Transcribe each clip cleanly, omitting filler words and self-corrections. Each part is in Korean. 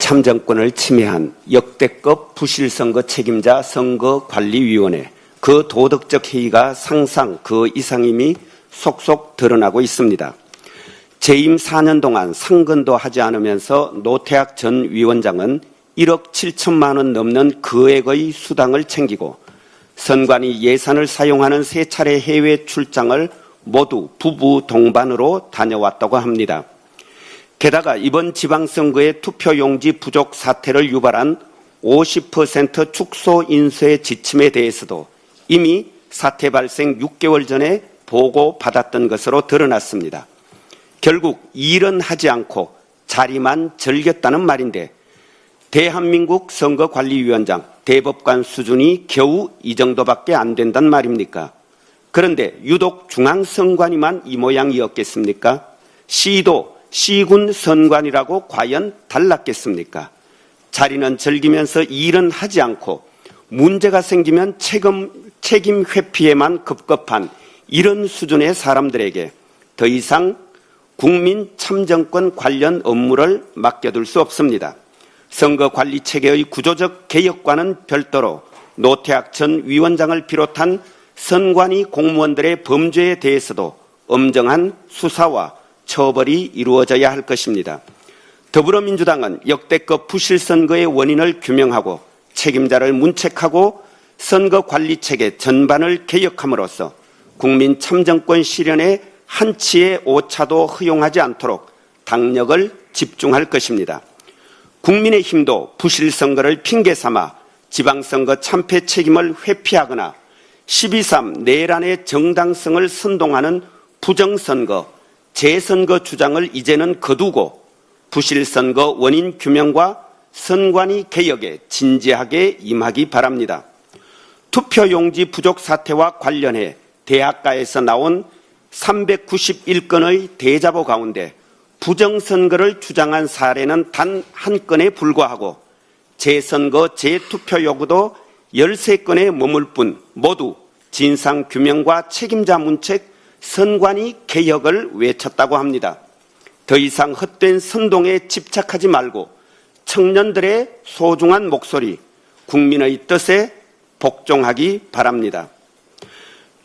참정권을 침해한 역대급 부실선거 책임자 선거관리위원회, 그 도덕적 해이가 상상 그 이상임이 속속 드러나고 있습니다. 재임 4년 동안 상근도 하지 않으면서 노태학 전 위원장은 1억 7천만 원 넘는 거액의 수당을 챙기고 선관위 예산을 사용하는 3차례 해외 출장을 모두 부부 동반으로 다녀왔다고 합니다. 게다가 이번 지방선거의 투표용지 부족 사태를 유발한 50% 축소 인수의 지침에 대해서도 이미 사태 발생 6개월 전에 보고받았던 것으로 드러났습니다. 결국 일은 하지 않고 자리만 즐겼다는 말인데 대한민국 선거관리위원장, 대법관 수준이 겨우 이 정도밖에 안 된단 말입니까? 그런데 유독 중앙선관위만 이 모양이었겠습니까? 시도 시군 선관위라고 과연 달랐겠습니까? 자리는 즐기면서 일은 하지 않고 문제가 생기면 책임 회피에만 급급한 이런 수준의 사람들에게 더 이상 국민 참정권 관련 업무를 맡겨둘 수 없습니다. 선거관리체계의 구조적 개혁과는 별도로 노태학 전 위원장을 비롯한 선관위 공무원들의 범죄에 대해서도 엄정한 수사와 처벌이 이루어져야 할 것입니다. 더불어민주당은 역대급 부실선거의 원인을 규명하고 책임자를 문책하고 선거관리체계 전반을 개혁함으로써 국민 참정권 실현에 한치의 오차도 허용하지 않도록 당력을 집중할 것입니다. 국민의힘도 부실선거를 핑계삼아 지방선거 참패 책임을 회피하거나 12.3 내란의 정당성을 선동하는 부정선거, 재선거 주장을 이제는 거두고 부실선거 원인 규명과 선관위 개혁에 진지하게 임하기 바랍니다. 투표용지 부족 사태와 관련해 대학가에서 나온 391건의 대자보 가운데 부정선거를 주장한 사례는 단 한 건에 불과하고 재선거 재투표 요구도 13건에 머물 뿐 모두 진상규명과 책임자 문책, 선관위 개혁을 외쳤다고 합니다. 더 이상 헛된 선동에 집착하지 말고 청년들의 소중한 목소리, 국민의 뜻에 복종하기 바랍니다.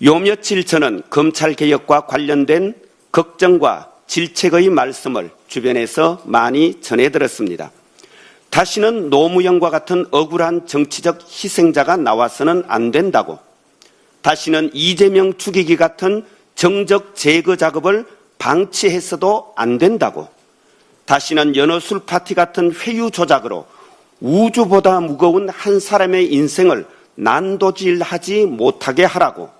요 며칠 저는 검찰개혁과 관련된 걱정과 질책의 말씀을 주변에서 많이 전해들었습니다. 다시는 노무현과 같은 억울한 정치적 희생자가 나와서는 안 된다고, 다시는 이재명 죽이기 같은 정적 제거 작업을 방치해서도 안 된다고, 다시는 연어술 파티 같은 회유 조작으로 우주보다 무거운 한 사람의 인생을 난도질하지 못하게 하라고,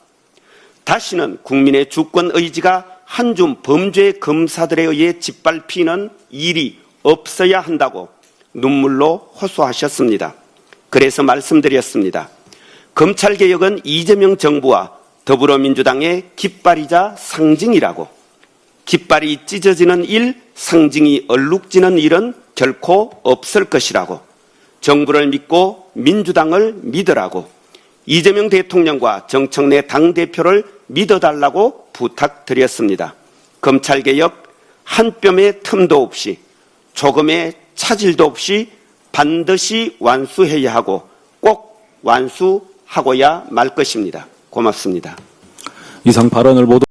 다시는 국민의 주권 의지가 한 줌 범죄 검사들에 의해 짓밟히는 일이 없어야 한다고 눈물로 호소하셨습니다. 그래서 말씀드렸습니다. 검찰개혁은 이재명 정부와 더불어민주당의 깃발이자 상징이라고. 깃발이 찢어지는 일, 상징이 얼룩지는 일은 결코 없을 것이라고. 정부를 믿고 민주당을 믿으라고. 이재명 대통령과 정청래 당대표를 믿어달라고 부탁드렸습니다. 검찰개혁 한 뼘의 틈도 없이 조금의 차질도 없이 반드시 완수해야 하고 꼭 완수하고야 말 것입니다. 고맙습니다. 이상 발언을 모두